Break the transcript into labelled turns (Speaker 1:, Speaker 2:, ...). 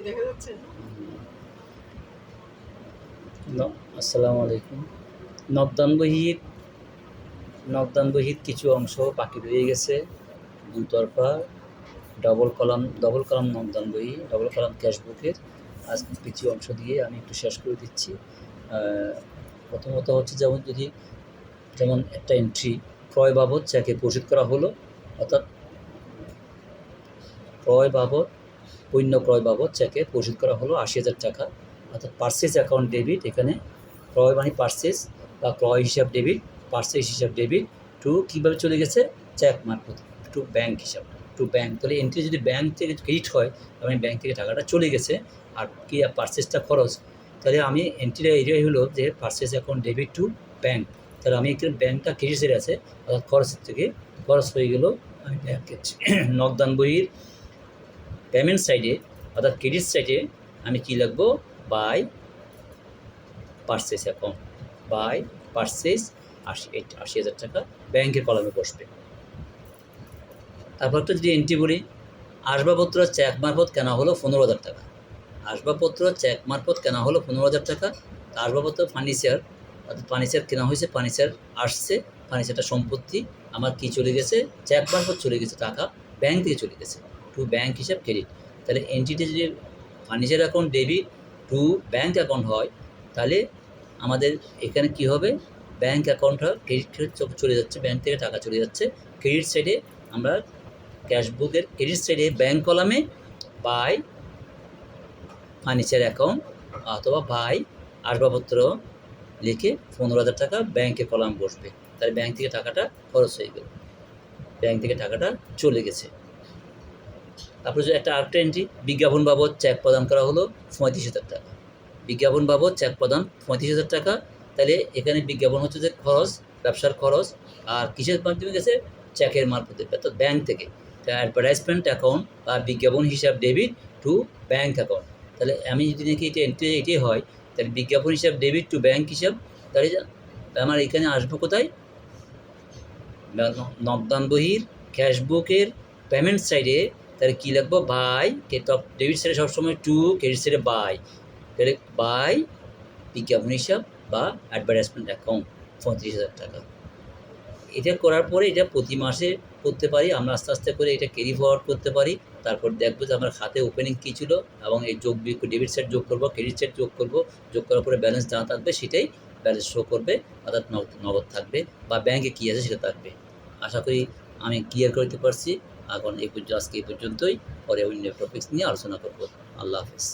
Speaker 1: দেখা যাচ্ছে।
Speaker 2: আসসালামু আলাইকুম। নবদান বহির নবদান বহির কিছু অংশ বাকি রয়ে গেছে। দুতরফা ডবল কলাম নবদান বহি, ডবল কলাম ক্যাশবুকের আজ কিছু অংশ দিয়ে আমি একটু শেষ করে দিচ্ছি। প্রথমত হচ্ছে যেমন একটা এন্ট্রি ক্রয় বাবদ যাকে পরিশোধ করা হলো, অর্থাৎ পণ্য ক্রয় বাবদ চেকে পরিশোধ করা হলো ৮০,০০০ টাকা, অর্থাৎ পার্সেস অ্যাকাউন্ট ডেবিট। এখানে ক্রয় মানে পার্সেস বা ক্রয় হিসাব ডেবিট, পার্সেস হিসাব ডেবিট টু কীভাবে চলে গেছে চেক মারফত টু ব্যাঙ্ক হিসাব, টু ব্যাঙ্ক। তাহলে এন্ট্রি যদি ব্যাঙ্ক থেকে ক্রেডিট হয় মানে ব্যাঙ্ক থেকে টাকাটা চলে গেছে, আর কি পার্সেসটা খরচ, তাহলে আমি এন্ট্রিটা এরিয়াই হলো যে purchase account debit two bank. তাহলে আমি এখানে ব্যাঙ্কটা ক্রেডিট সাইডে আছে, অর্থাৎ খরচের থেকে খরচ হয়ে গেল। আমি ব্যাঙ্কের নগদান বইয়ের পেমেন্ট সাইডে অর্থাৎ ক্রেডিট সাইডে আমি কী লিখবো, by purchase account, by purchase ৮০,০০০ টাকা ব্যাংকের কলামে বসবে। তারপর একটা যদি এন্ট্রি বলি, আসবাবপত্র চেক মারফত কেনা হলো ১৫,০০০ টাকা। আসবাবপত্র চেক মারফত কেনা হলো ১৫,০০০ টাকা। আসবাবপত্র ফার্নিচার, অর্থাৎ ফার্নিচার কেনা হয়েছে, ফার্নিচার আসছে, ফার্নিচারটা সম্পত্তি আমার কি চলে গেছে, চেক মারফত চলে গেছে, টাকা ব্যাংক থেকে চলে গেছে টু ব্যাংক হিসাব ক্রেডিট। তাহলে এন্ট্রিতে যদি furniture account debit to bank account হয়, তাহলে আমাদের এখানে কি হবে, ব্যাংক অ্যাকাউন্টটা ক্রেডিট চলে যাচ্ছে, ব্যাংক থেকে টাকা চলে যাচ্ছে। ক্রেডিট সাইডে আমরা ক্যাশবুকের ক্রেডিট সাইডে ব্যাংক কলামে বাই ফার্নিচার অ্যাকাউন্ট অথবা বাই আসবাবপত্র লিখে ১৫,০০০ টাকা ব্যাংকের কলাম বসবে। তাহলে ব্যাংক থেকে টাকাটা খরচ হয়ে গেল, ব্যাংক থেকে টাকাটা চলে গেছে। তারপরে যে একটা আরেকটা এন্ট্রি, বিজ্ঞাপন বাবদ চেক প্রদান করা হলো ৩৫,০০০ টাকা। বিজ্ঞাপন বাবদ চেক প্রদান ৩৫,০০০ টাকা। তাহলে এখানে বিজ্ঞাপন হচ্ছে যে খরচ, ব্যবসার খরচ, আর কিসের মাধ্যমে গেছে, চেকের মারফতে, অর্থাৎ ব্যাংক থেকে। অ্যাডভার্টাইজমেন্ট অ্যাকাউন্ট বা বিজ্ঞাপন হিসাব ডেবিট টু ব্যাংক অ্যাকাউন্ট। তাহলে আমি যদি নাকি এটা এন্ট্রি এটাই হয়, তাহলে বিজ্ঞাপন হিসাব ডেবিট টু ব্যাংক হিসাব, তাহলে আমার এখানে আসবো কোথায়, নগদান বহির ক্যাশবুকের পেমেন্ট সাইডে। তাহলে কী লিখবো, বাই ডেবিট সাইডে সবসময় টু, ক্রেডিট সাইডে বাই, তাহলে বাই বিজ্ঞাপন হিসাব বা অ্যাডভার্টাইজমেন্ট অ্যাকাউন্ট ৩৫,০০০ টাকা। এটা করার পরে এটা প্রতি মাসে করতে পারি আমরা, আস্তে আস্তে করে এটা ক্যারি ফরওয়ার্ড করতে পারি। তারপর দেখবো যে আমার খাতে ওপেনিং কী ছিল, এবং এই ডেবিট সাইড যোগ করবো, ক্রেডিট সাইড যোগ করবো, যোগ করার পরে ব্যালেন্স যা থাকবে সেটাই ব্যালেন্স শো করবে, অর্থাৎ নগদ থাকবে বা ব্যাংকে কী আছে সেটা থাকবে। আশা করি আমি ক্লিয়ার করতে পারছি। এখন আজকে এই পর্যন্তই, পরে অন্য টপিক্স নিয়ে আলোচনা করব। আল্লাহ হাফিজ।